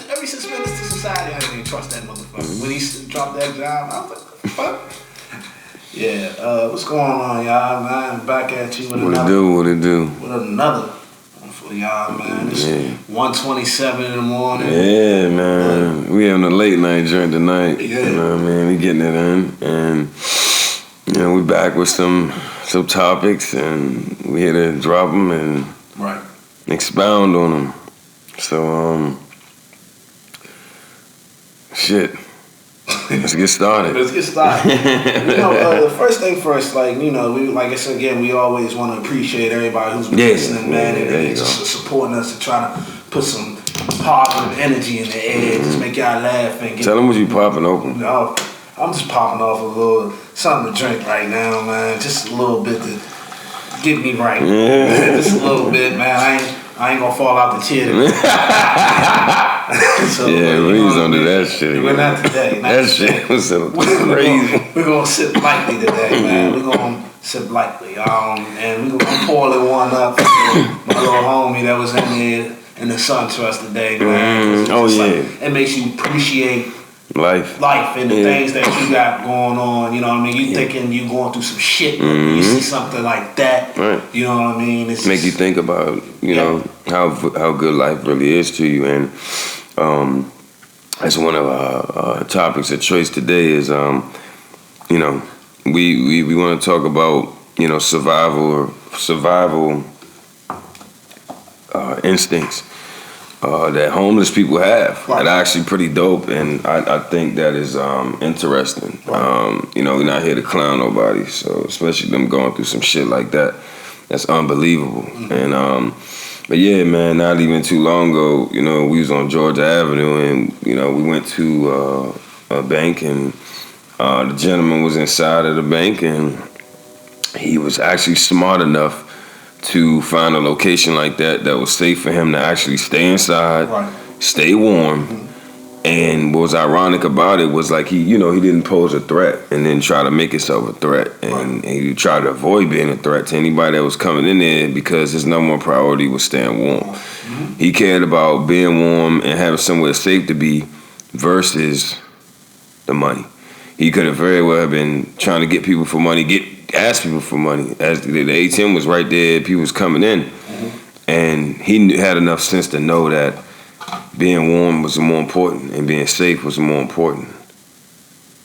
Ever since Minister Society, I didn't trust that motherfucker. When he dropped that job, I was like, what the fuck? Yeah, what's going on, y'all? Man, back at you with What it do? With another one for y'all, man. It's 1:27 in the morning. Yeah, man. We having a late night drink tonight. Yeah. You know what I mean? We getting it in. And, you know, we back with some topics, and we here to drop them and expound on them. So, shit. Let's get started. You know, the first thing first, like, you know, we, like I said again, we always want to appreciate everybody who's listening, man, and just supporting us to try to put some positive energy in the air, just make y'all laugh and get. Tell them what you popping open. No, I'm just popping off a little something to drink right now, man. Just a little bit to get me right. Yeah. Just a little bit, man. I ain't gonna fall out the chair. So, yeah, we was under that shit. We're not today. That shit was so crazy. We're gonna sip lightly today, man. We're gonna sip lightly. And we're gonna pour one up for my little homie that was in there in the sun trust today, man. Like, it makes you appreciate life and the things that you got going on. You know what I mean? You thinking you going through some shit, you see something like that. Right. You know what I mean? It's make you think about know how good life really is to you. And that's one of our topics of choice today is you know, we want to talk about, you know, survival instincts that homeless people have. Right. That are actually pretty dope, and I think that is interesting. Right. You know, we're not here to clown nobody, so especially them going through some shit like that, that's unbelievable. Mm-hmm. And but yeah, man, not even too long ago, you know, we was on Georgia Avenue, and you know, we went to a bank, and the gentleman was inside of the bank, and he was actually smart enough to find a location like that was safe for him to actually stay inside, stay warm. Mm-hmm. And what was ironic about it was like he didn't pose a threat and then try to make himself a threat. And he tried to avoid being a threat to anybody that was coming in there because his number one priority was staying warm. Mm-hmm. He cared about being warm and having somewhere safe to be versus the money. He could have very well have been trying to get people for money, ask people for money. As the ATM was right there, people was coming in. Mm-hmm. And he had enough sense to know that being warm was more important and being safe was more important.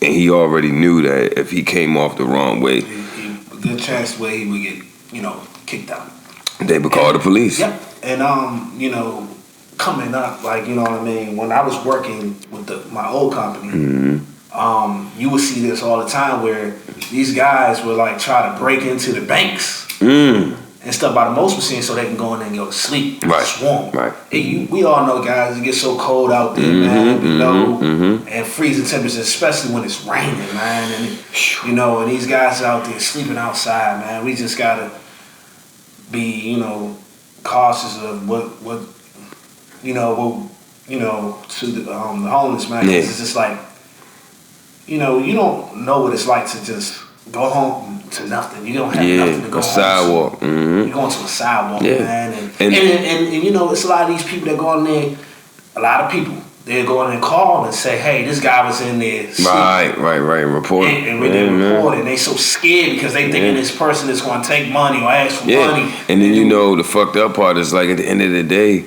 And he already knew that if he came off the wrong way, a good chance where he would get, you know, kicked out. They would call the police. Yep. And you know, coming up, like, you know what I mean, when I was working with my old company, mm-hmm. You would see this all the time where these guys would like try to break into the banks. And stuff by the most machine so they can go in there and go to sleep. Right. It's warm. Right. We all know, guys, it gets so cold out there, man, you know, and freezing temperatures, especially when it's raining, man. And, you know, and these guys out there sleeping outside, man. We just got to be, you know, cautious of what to the homeless, man. Yeah. It's just like, you know, you don't know what it's like to just go home to nothing. You don't have nothing to go home. Sidewalk. To. You're going to a sidewalk, man. And you know, it's a lot of these people that go in there, a lot of people, they go in and call and say, hey, this guy was in there sleeping. Right. Report it. And they report it. And they so scared because they thinking this person is going to take money or ask for money. And then, you know, the fucked up part is like at the end of the day,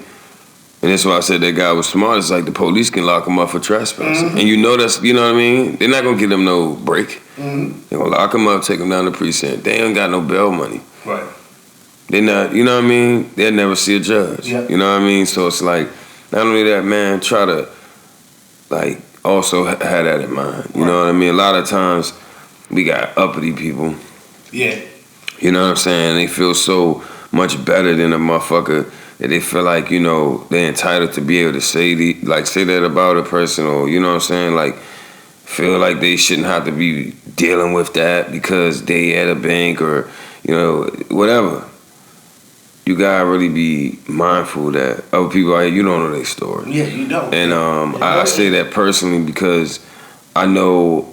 and that's why I said that guy was smart. It's like the police can lock him up for trespassing. Mm-hmm. And you know that's, you know what I mean? They're not going to give him no break. Mm-hmm. They're going to lock him up, take him down to precinct. They ain't got no bail money. Right. They're not, you know what I mean? They'll never see a judge. Yep. You know what I mean? So it's like, not only that, man, try to, like, also have that in mind. You know what I mean? A lot of times, we got uppity people. Yeah. You know what I'm saying? They feel so much better than a motherfucker that they feel like, you know, they're entitled to be able to say that about a person, or, you know what I'm saying? Like, feel like they shouldn't have to be dealing with that because they at a bank or, you know, whatever. You gotta really be mindful that other people out here, you don't know their story. Yeah, you don't. And I say that personally because I know